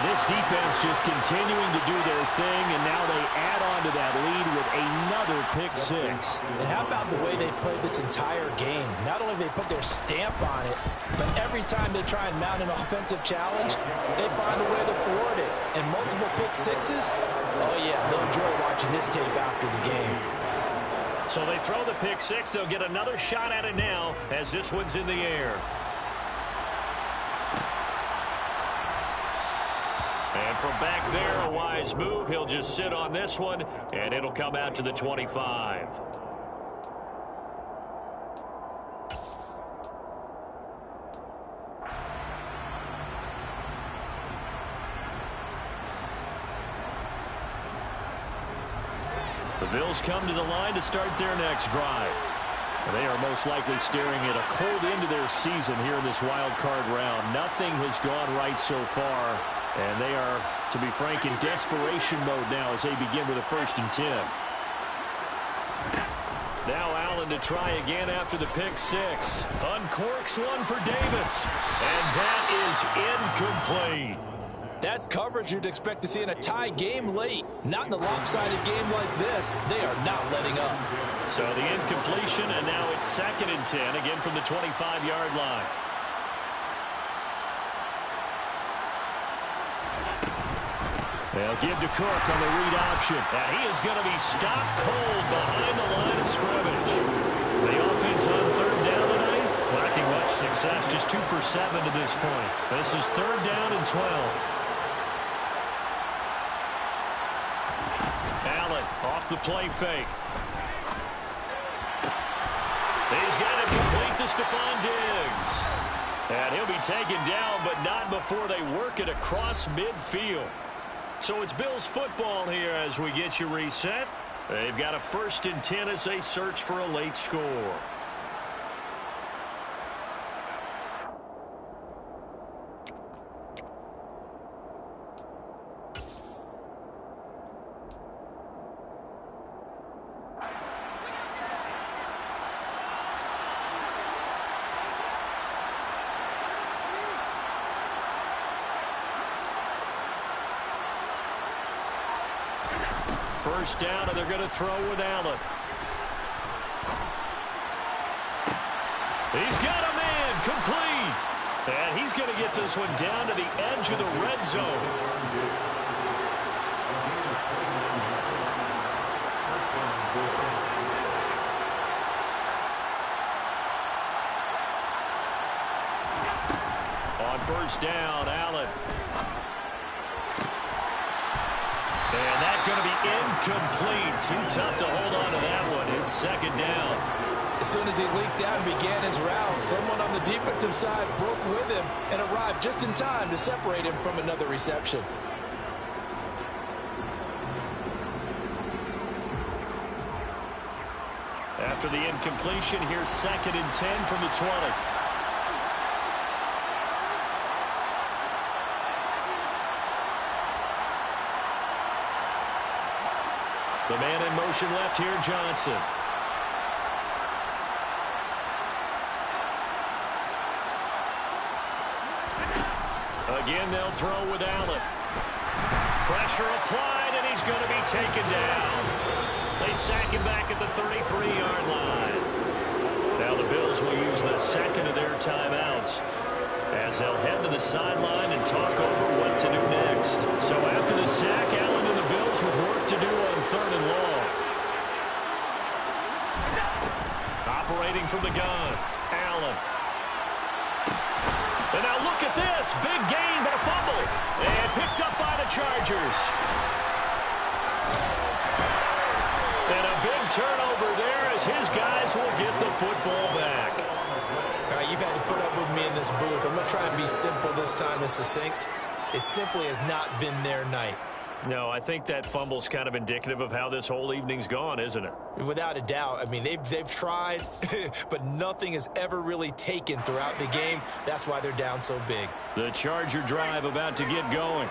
This defense just continuing to do their thing, and now they add on to that lead with another pick six. And how about the way they've played this entire game? Not only they put their stamp on it, but every time they try and mount an offensive challenge, they find a way to thwart it. And multiple pick sixes, oh yeah, they'll enjoy watching this tape after the game. So they throw the pick six. They'll get another shot at it now as this one's in the air. And from back there, a wise move. He'll just sit on this one, and it'll come out to the 25. The Bills come to the line to start their next drive. They are most likely staring at a cold end to their season here in this wild card round. Nothing has gone right so far. And they are, to be frank, in desperation mode now as they begin with a 1st and 10. Now Allen to try again after the pick six. Uncorks one for Davis. And that is incomplete. That's coverage you'd expect to see in a tie game late. Not in a lopsided game like this. They are not letting up. So the incompletion, and now it's 2nd and 10, again from the 25-yard line. They'll give to Cook on the read option. And he is going to be stopped cold behind the line of scrimmage. The offense on 3rd down tonight, lacking much success, just 2 for 7 to this point. This is 3rd down and 12. Allen off the play fake. He's got it complete to Stephon Diggs. And he'll be taken down, but not before they work it across midfield. So it's Bills football here as we get you reset. They've got a 1st and 10 as they search for a late score. First down, and they're going to throw with Allen. He's got a man, complete. And he's going to get this one down to the edge of the red zone. On first down, Allen. And that going to be incomplete. Too tough to hold on to that one. It's second down. As soon as he leaked out and began his route, someone on the defensive side broke with him and arrived just in time to separate him from another reception. After the incompletion, here's second and 10 from the 20. The man in motion left here, Johnson. Again, they'll throw with Allen. Pressure applied, and he's going to be taken down. They sack him back at the 33-yard line. Now the Bills will use the second of their timeouts as they'll head to the sideline and talk over what to do next. So after the sack, Allen and the Bills with work to do on third and long. Operating from the gun, Allen. And now look at this. Big gain, but a fumble. And picked up by the Chargers. And a big turnover there as his guys will get the football back. All right, you've had to put up with me in this booth. I'm going to try and be simple this time and succinct. It simply has not been their night. No, I think that fumble's kind of indicative of how this whole evening's gone, isn't it? Without a doubt. I mean, they've tried, but nothing has ever really taken throughout the game. That's why they're down so big. The Charger drive about to get going.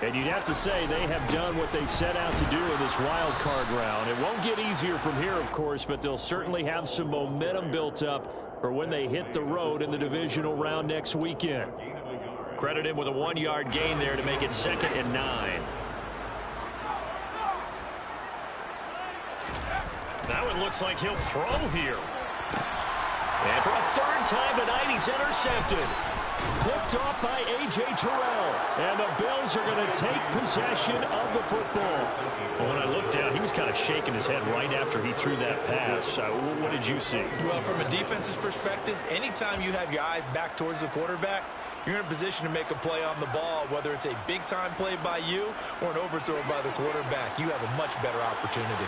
And you'd have to say they have done what they set out to do in this wild card round. It won't get easier from here, of course, but they'll certainly have some momentum built up for when they hit the road in the divisional round next weekend. Credit him with a 1-yard gain there to make it 2nd and 9. Now it looks like he'll throw here. And for a third time tonight, he's intercepted. Picked off by A.J. Terrell. And the Bills are going to take possession of the football. Well, when I looked down, he was kind of shaking his head right after he threw that pass. What did you see? Well, from a defense's perspective, anytime you have your eyes back towards the quarterback, you're in a position to make a play on the ball, whether it's a big-time play by you or an overthrow by the quarterback. You have a much better opportunity.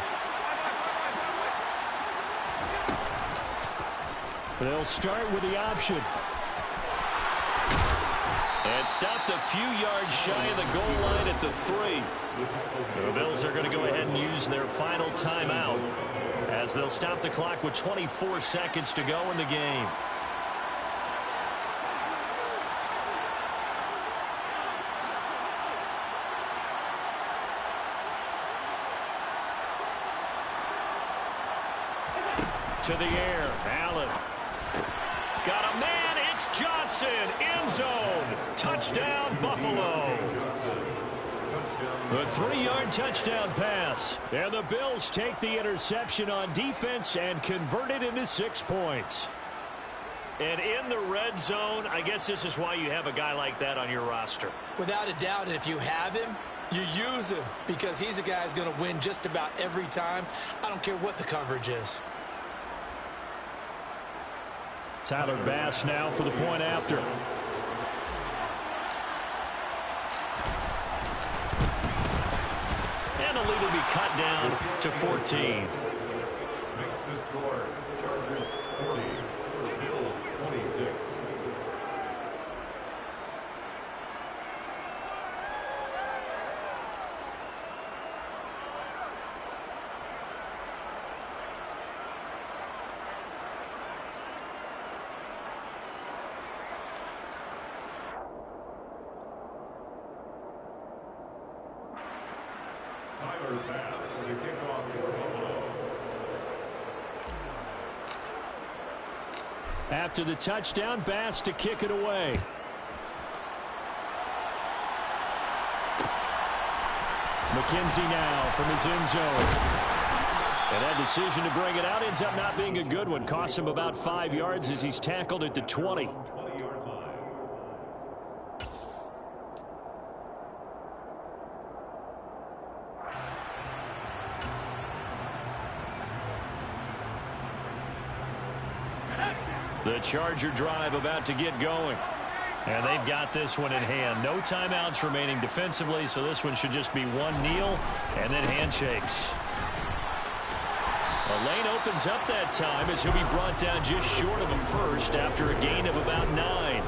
They'll start with the option. And stopped a few yards shy of the goal line at the 3. The Bills are going to go ahead and use their final timeout as they'll stop the clock with 24 seconds to go in the game. To the air, Allen. Got a man, it's Johnson, end zone. Touchdown, Buffalo. A 3-yard touchdown pass. And the Bills take the interception on defense and convert it into 6 points. And in the red zone, I guess this is why you have a guy like that on your roster. Without a doubt, and if you have him, you use him because he's a guy who's going to win just about every time. I don't care what the coverage is. Tyler Bass now for the point after. And the lead will be cut down to 14. Makes the score. Chargers 40, Bills 26. Tyler Bass to kick off for Buffalo. After the touchdown, Bass to kick it away. McKenzie now from his end zone. And that decision to bring it out ends up not being a good one. Cost him about 5 yards as he's tackled at the 20. 20-yard line. The Charger drive about to get going. And they've got this one in hand. No timeouts remaining defensively, so this one should just be one kneel and then handshakes. The lane opens up that time as he'll be brought down just short of a first after a gain of about 9.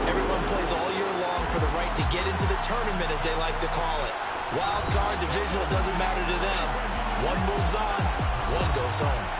Everyone plays all year long for the right to get into the tournament, as they like to call it. Wild card, divisional, doesn't matter to them. One moves on, one goes home.